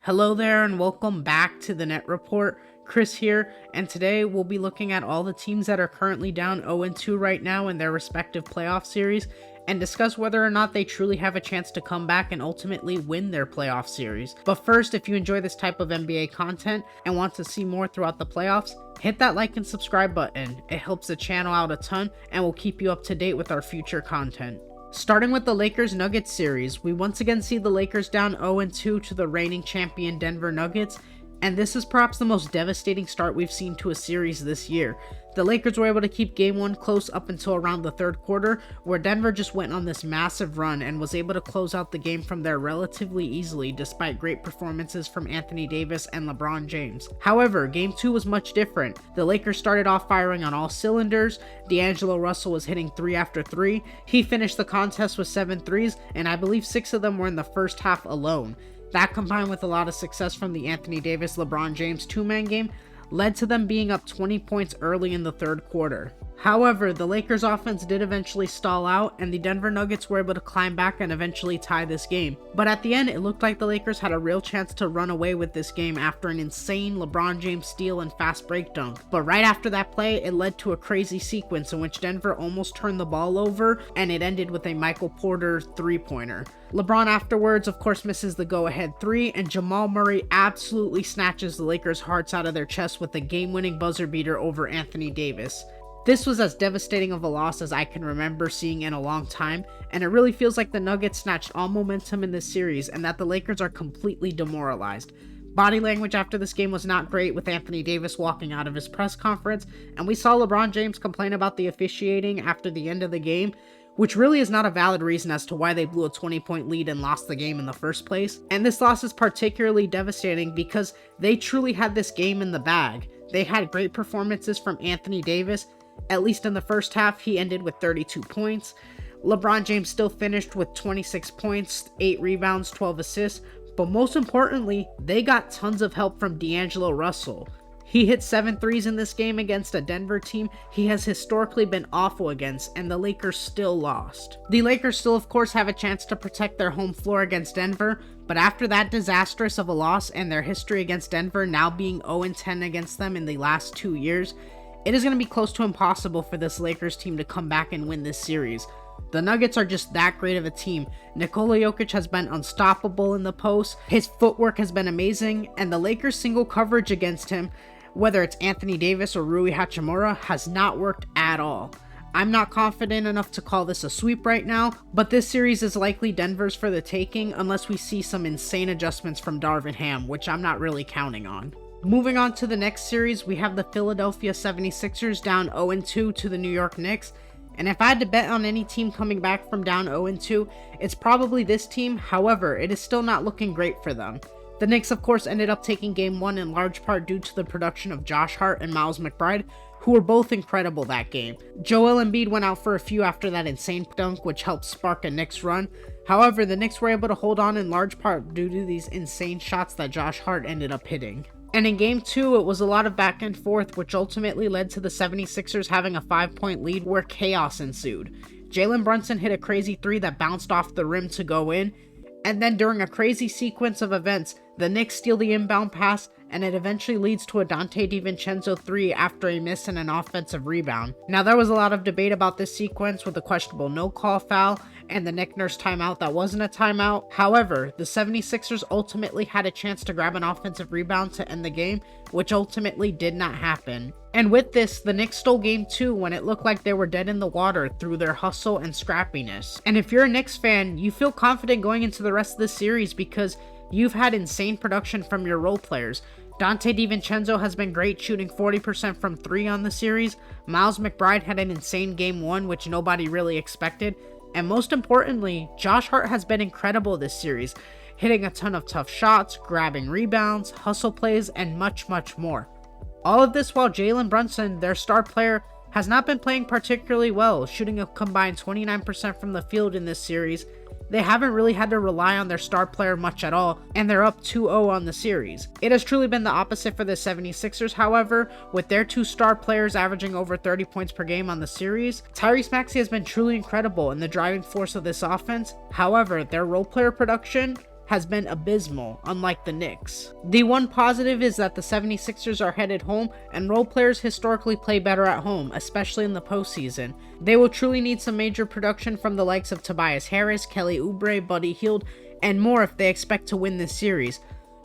Hello there and welcome back to the Net Report. Chris here, and today we'll be looking at all the teams that are currently down 0-2 right now in their respective playoff series and discuss whether or not they truly have a chance to come back and ultimately win their playoff series. But first, if you enjoy this type of NBA content and want to see more throughout the playoffs, hit that like and subscribe button. It helps the channel out a ton and will keep you up to date with our future content. Starting with the Lakers-Nuggets series, we once again see the Lakers down 0-2 to the reigning champion Denver Nuggets, and this is perhaps the most devastating start we've seen to a series this year. The Lakers were able to keep Game 1 close up until around the third quarter, where Denver just went on this massive run and was able to close out the game from there relatively easily despite great performances from Anthony Davis and LeBron James. However, Game 2 was much different. The Lakers started off firing on all cylinders. D'Angelo Russell was hitting 3 after 3. He finished the contest with 7 threes, and I believe 6 of them were in the first half alone. That, combined with a lot of success from the Anthony Davis-LeBron James two-man game, led to them being up 20 points early in the third quarter. However, the Lakers offense did eventually stall out, and the Denver Nuggets were able to climb back and eventually tie this game. But at the end, it looked like the Lakers had a real chance to run away with this game after an insane LeBron James steal and fast break dunk. But right after that play, it led to a crazy sequence in which Denver almost turned the ball over, and it ended with a Michael Porter three-pointer. LeBron afterwards, of course, misses the go-ahead 3, and Jamal Murray absolutely snatches the Lakers' hearts out of their chest with a game-winning buzzer beater over Anthony Davis. This was as devastating of a loss as I can remember seeing in a long time, and it really feels like the Nuggets snatched all momentum in this series and that the Lakers are completely demoralized. Body language after this game was not great, with Anthony Davis walking out of his press conference, and we saw LeBron James complain about the officiating after the end of the game, which really is not a valid reason as to why they blew a 20-point lead and lost the game in the first place. And this loss is particularly devastating because they truly had this game in the bag. They had great performances from Anthony Davis. At least in the first half, he ended with 32 points. LeBron James still finished with 26 points, 8 rebounds, 12 assists, but most importantly, they got tons of help from D'Angelo Russell. He hit 7 threes in this game against a Denver team he has historically been awful against, and the Lakers still lost. The Lakers still, of course, have a chance to protect their home floor against Denver, but after that disastrous of a loss and their history against Denver now being 0-10 against them in the last 2 years, it is going to be close to impossible for this Lakers team to come back and win this series. The Nuggets are just that great of a team. Nikola Jokic has been unstoppable in the post, his footwork has been amazing, and the Lakers' single coverage against him, whether it's Anthony Davis or Rui Hachimura, has not worked at all. I'm not confident enough to call this a sweep right now, but this series is likely Denver's for the taking unless we see some insane adjustments from Darvin Ham, which I'm not really counting on. Moving on to the next series, we have the Philadelphia 76ers down 0-2 to the New York Knicks, and if I had to bet on any team coming back from down 0-2, it's probably this team. However, it is still not looking great for them. The Knicks, of course, ended up taking Game 1 in large part due to the production of Josh Hart and Miles McBride, who were both incredible that game. Joel Embiid went out for a few after that insane dunk, which helped spark a Knicks run. However, the Knicks were able to hold on in large part due to these insane shots that Josh Hart ended up hitting. And in Game 2, it was a lot of back and forth, which ultimately led to the 76ers having a 5-point lead where chaos ensued. Jalen Brunson hit a crazy 3 that bounced off the rim to go in, and then during a crazy sequence of events, the Knicks steal the inbound pass, and it eventually leads to a Dante DiVincenzo 3 after a miss and an offensive rebound. Now, there was a lot of debate about this sequence with a questionable no-call foul and the Nick Nurse timeout that wasn't a timeout. However, the 76ers ultimately had a chance to grab an offensive rebound to end the game, which ultimately did not happen. And with this, the Knicks stole Game 2 when it looked like they were dead in the water through their hustle and scrappiness. And if you're a Knicks fan, you feel confident going into the rest of this series because you've had insane production from your role players. Dante DiVincenzo has been great, shooting 40% from 3 on the series. Miles McBride had an insane Game 1, which nobody really expected. And most importantly, Josh Hart has been incredible this series, hitting a ton of tough shots, grabbing rebounds, hustle plays, and much, much more. All of this while Jalen Brunson, their star player, has not been playing particularly well, shooting a combined 29% from the field in this series. They haven't really had to rely on their star player much at all, and they're up 2-0 on the series. It has truly been the opposite for the 76ers, however, with their 2 star players averaging over 30 points per game on the series. Tyrese Maxey has been truly incredible and the driving force of this offense. However, their role player production has been abysmal, unlike the Knicks. The one positive is that the 76ers are headed home, and role players historically play better at home, especially in the postseason. They will truly need some major production from the likes of Tobias Harris, Kelly Oubre, Buddy Hield, and more if they expect to win this series.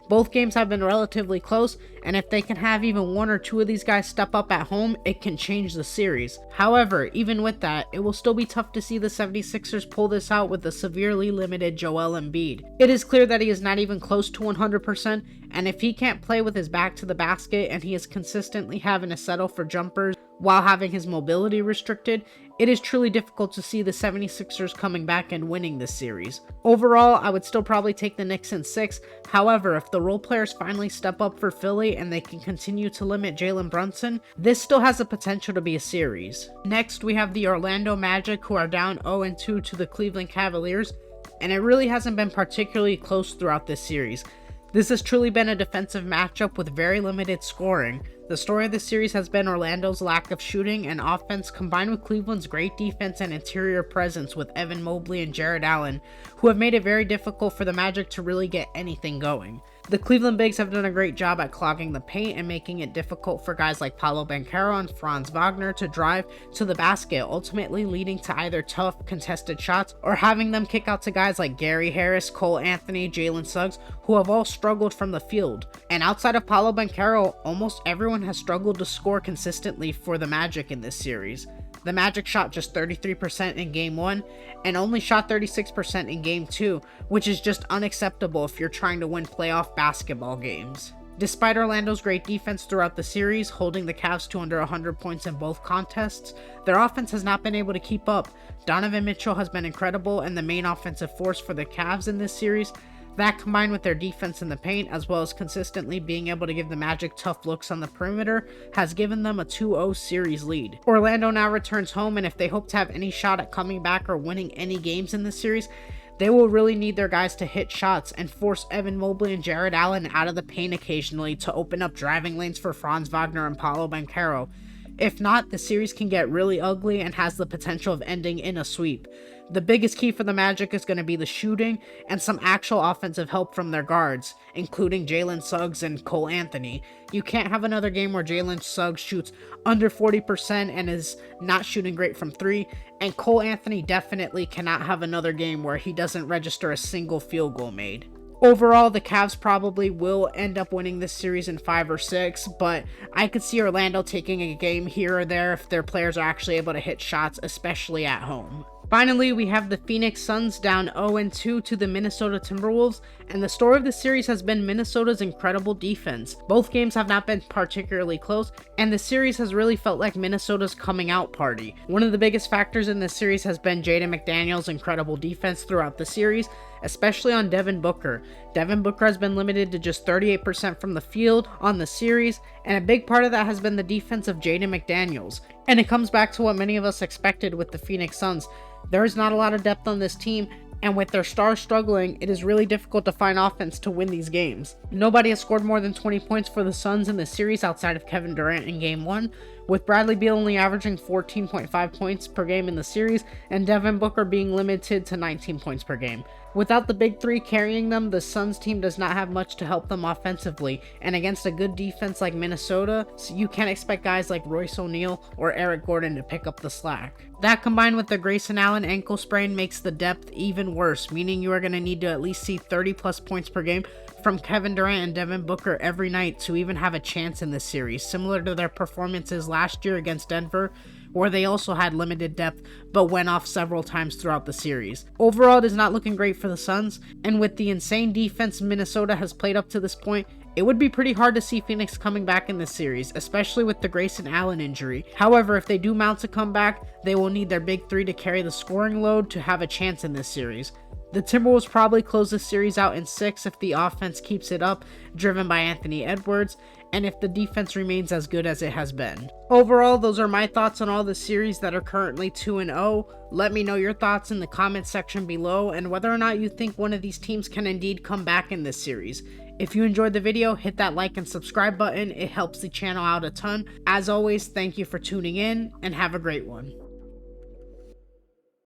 Both games have been relatively close, and if they can have even one or two of these guys step up at home, it can change the series. However, even with that, it will still be tough to see the 76ers pull this out with the severely limited Joel Embiid. It is clear that he is not even close to 100%, and if he can't play with his back to the basket and he is consistently having to settle for jumpers while having his mobility restricted, it is truly difficult to see the 76ers coming back and winning this series. Overall, I would still probably take the Knicks in 6. However, if the role players finally step up for Philly and they can continue to limit Jalen Brunson, this still has the potential to be a series. Next, we have the Orlando Magic, who are down 0-2 to the Cleveland Cavaliers, and it really hasn't been particularly close throughout this series. This has truly been a defensive matchup with very limited scoring. The story of this series has been Orlando's lack of shooting and offense combined with Cleveland's great defense and interior presence with Evan Mobley and Jared Allen, who have made it very difficult for the Magic to really get anything going. The Cleveland Bigs have done a great job at clogging the paint and making it difficult for guys like Paolo Banchero and Franz Wagner to drive to the basket, ultimately leading to either tough contested shots or having them kick out to guys like Gary Harris, Cole Anthony, Jalen Suggs, who have all struggled from the field. And outside of Paolo Banchero, almost everyone has struggled to score consistently for the Magic in this series. The Magic shot just 33% in Game 1 and only shot 36% in Game 2, which is just unacceptable if you're trying to win playoff basketball games. Despite Orlando's great defense throughout the series, holding the Cavs to under 100 points in both contests, their offense has not been able to keep up. Donovan Mitchell has been incredible and the main offensive force for the Cavs in this series. That combined with their defense in the paint, as well as consistently being able to give the Magic tough looks on the perimeter, has given them a 2-0 series lead. Orlando now returns home, and if they hope to have any shot at coming back or winning any games in this series, they will really need their guys to hit shots and force Evan Mobley and Jared Allen out of the paint occasionally to open up driving lanes for Franz Wagner and Paolo Banchero. If not, the series can get really ugly and has the potential of ending in a sweep. The biggest key for the Magic is going to be the shooting and some actual offensive help from their guards, including Jalen Suggs and Cole Anthony. You can't have another game where Jalen Suggs shoots under 40% and is not shooting great from 3, and Cole Anthony definitely cannot have another game where he doesn't register a single field goal made. Overall, the Cavs probably will end up winning this series in 5 or 6, but I could see Orlando taking a game here or there if their players are actually able to hit shots, especially at home. Finally, we have the Phoenix Suns down 0-2 to the Minnesota Timberwolves, and the story of the series has been Minnesota's incredible defense. Both games have not been particularly close, and the series has really felt like Minnesota's coming out party. One of the biggest factors in this series has been Jaden McDaniels' incredible defense throughout the series, especially on Devin Booker. Devin Booker has been limited to just 38% from the field on the series, and a big part of that has been the defense of Jaden McDaniels. And it comes back to what many of us expected with the Phoenix Suns. There is not a lot of depth on this team, and with their stars struggling, it is really difficult to find offense to win these games. Nobody has scored more than 20 points for the Suns in the series outside of Kevin Durant in Game 1, with Bradley Beal only averaging 14.5 points per game in the series, and Devin Booker being limited to 19 points per game. Without the big three carrying them, the Suns team does not have much to help them offensively, and against a good defense like Minnesota, you can't expect guys like Royce O'Neal or Eric Gordon to pick up the slack. That combined with the Grayson Allen ankle sprain makes the depth even worse, meaning you are going to need to at least see 30 plus points per game from Kevin Durant and Devin Booker every night to even have a chance in this series, similar to their performances last year against Denver, where they also had limited depth but went off several times throughout the series. Overall, it is not looking great for the Suns, and with the insane defense Minnesota has played up to this point, it would be pretty hard to see Phoenix coming back in this series, especially with the Grayson Allen injury. However, if they do mount a comeback, they will need their big three to carry the scoring load to have a chance in this series. The Timberwolves probably close this series out in 6 if the offense keeps it up, driven by Anthony Edwards, and if the defense remains as good as it has been. Overall, those are my thoughts on all the series that are currently 2-0. Let me know your thoughts in the comment section below and whether or not you think one of these teams can indeed come back in this series. If you enjoyed the video, hit that like and subscribe button. It helps the channel out a ton. As always, thank you for tuning in and have a great one.